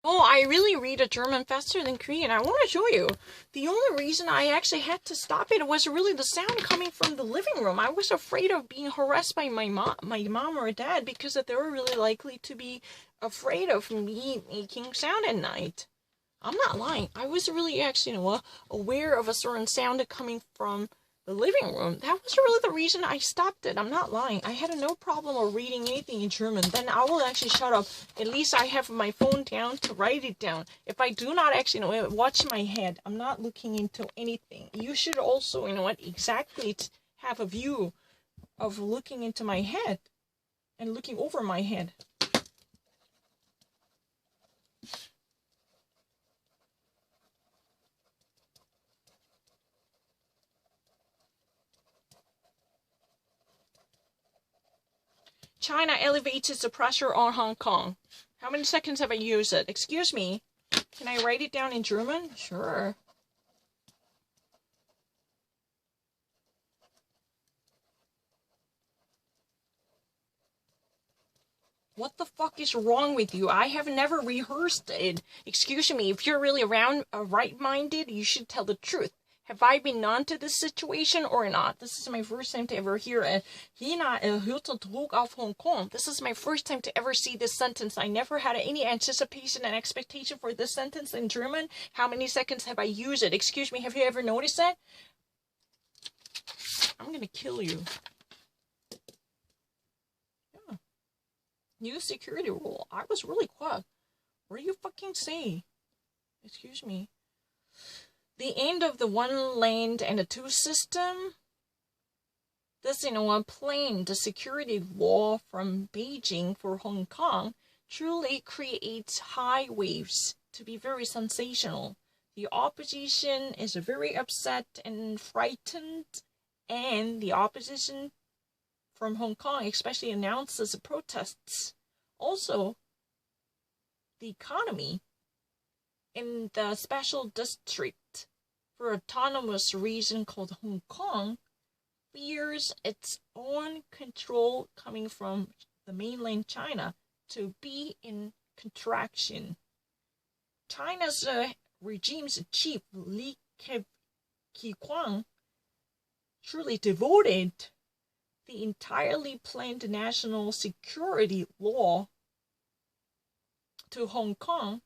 Oh, I really read a German faster than Korean. I want to show you. The only reason I actually had to stop it was really the sound coming from the living room. I was afraid of being harassed by my mom or dad because they were really likely to be afraid of me making sound at night. I'm not lying. I was really actually, aware of a certain sound coming from the living room. That was really the reason I stopped it. I'm not lying. I had no problem of reading anything in German. Then I will actually shut up. At least I have my phone down to write it down. If I do not actually, watch my head, I'm not looking into anything. You should also, exactly have a view of looking into my head and looking over my head. China elevates the pressure on Hong Kong. How many seconds have I used it? Excuse me. Can I write it down in German? Sure. What the fuck is wrong with you? I have never rehearsed it. Excuse me, if you're really around right-minded, you should tell the truth. Have I been onto this situation or not? This is my first time to ever hear it. China erhöhte Druck auf Hong Kong. This is my first time to ever see this sentence. I never had any anticipation and expectation for this sentence in German. How many seconds have I used it? Excuse me, have you ever noticed that? I'm gonna kill you. Yeah. New security rule. I was really quick. What do you fucking say? Excuse me. The end of the one land and the two system. This, plain the security law from Beijing for Hong Kong truly creates high waves to be very sensational. The opposition is very upset and frightened, and the opposition from Hong Kong especially announces protests. Also, the economy in the special district for autonomous region called Hong Kong fears its own control coming from the mainland China to be in contraction. China's regime's chief, Li Keqiang, truly devoted the entirely planned national security law to Hong Kong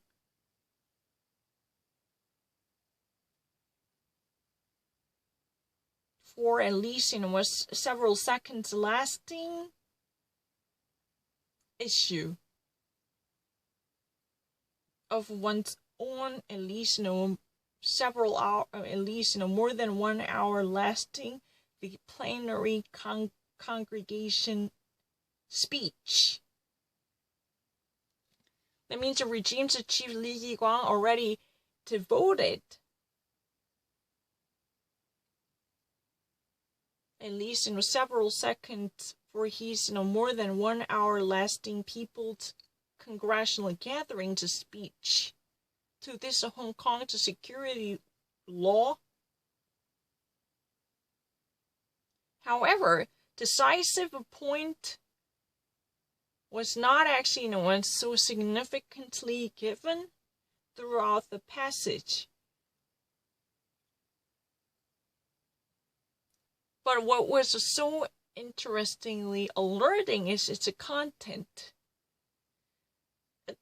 for at least, was several seconds lasting issue of one's own, at least, several hours, at least, more than 1 hour lasting the plenary congregation speech. That means the regime's chief Li Keqiang already devoted at least several seconds for his more than 1 hour lasting people's congressional gathering to speech to this Hong Kong security law. However, decisive point was not actually so significantly given throughout the passage. But what was so interestingly alerting is its content. It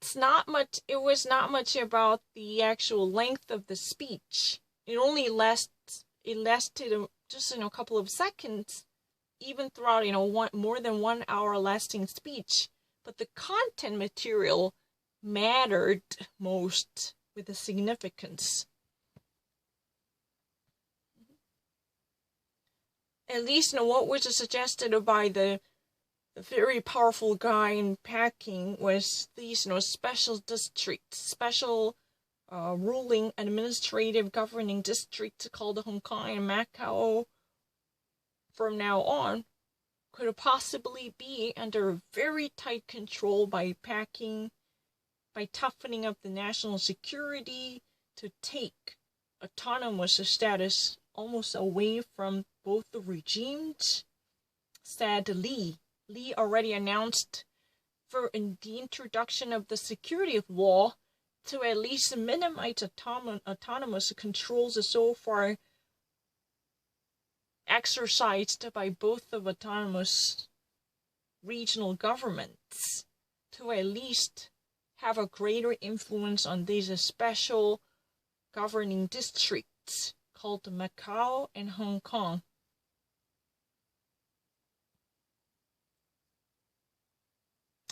was not much about the actual length of the speech. It lasted just a couple of seconds, even throughout more than 1 hour lasting speech. But the content material mattered most with the significance. At least what was suggested by the very powerful guy in Peking was these special districts, special ruling administrative governing district called Hong Kong and Macau from now on could possibly be under very tight control by Peking, by toughening up the national security to take autonomous status almost away from both the regimes, said Li. Li already announced for the introduction of the security law to at least minimize autonomous controls so far exercised by both of autonomous regional governments, to at least have a greater influence on these special governing districts called Macau and Hong Kong.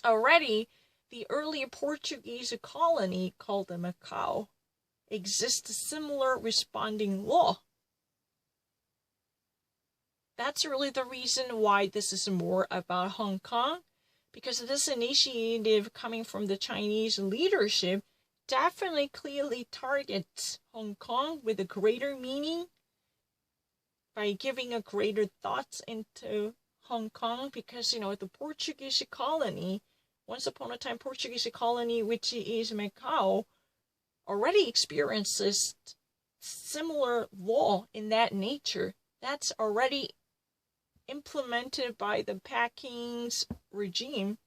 Already, the early Portuguese colony called Macau exists a similar responding law. That's really the reason why this is more about Hong Kong, because this initiative coming from the Chinese leadership definitely clearly targets Hong Kong with a greater meaning by giving a greater thoughts into Hong Kong, because, the Portuguese colony, once upon a time Portuguese colony, which is Macau, already experiences similar law in that nature. That's already implemented by the Peking's regime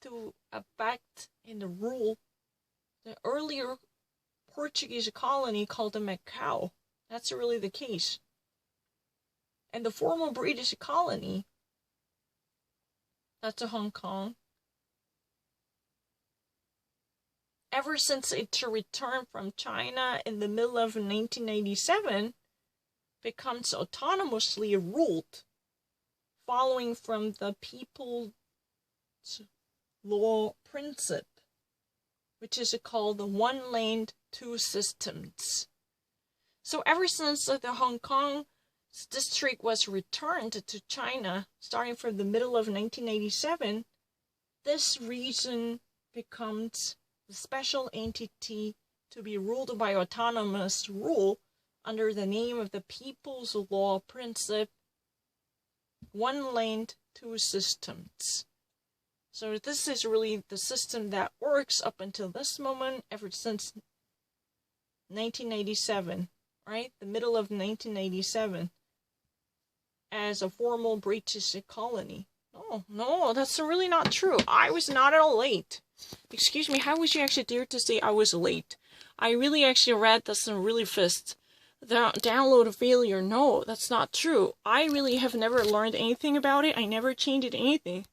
to affect and rule the earlier Portuguese colony called Macau. That's really the case. And the former British colony, that's Hong Kong, ever since its return from China in the middle of 1997, becomes autonomously ruled, following from the people's law principle, which is called the one land, two systems. So ever since the Hong Kong district was returned to China, starting from the middle of 1987, this region becomes the special entity to be ruled by autonomous rule under the name of the People's Law Principle, one land, two systems. So this is really the system that works up until this moment, ever since 1987, right? The middle of 1987, as a formal British colony. No, that's really not true. I was not at all late. Excuse me, how would you actually dare to say I was late? I really actually read this and really fast. The download failure, no, that's not true. I really have never learned anything about it. I never changed anything.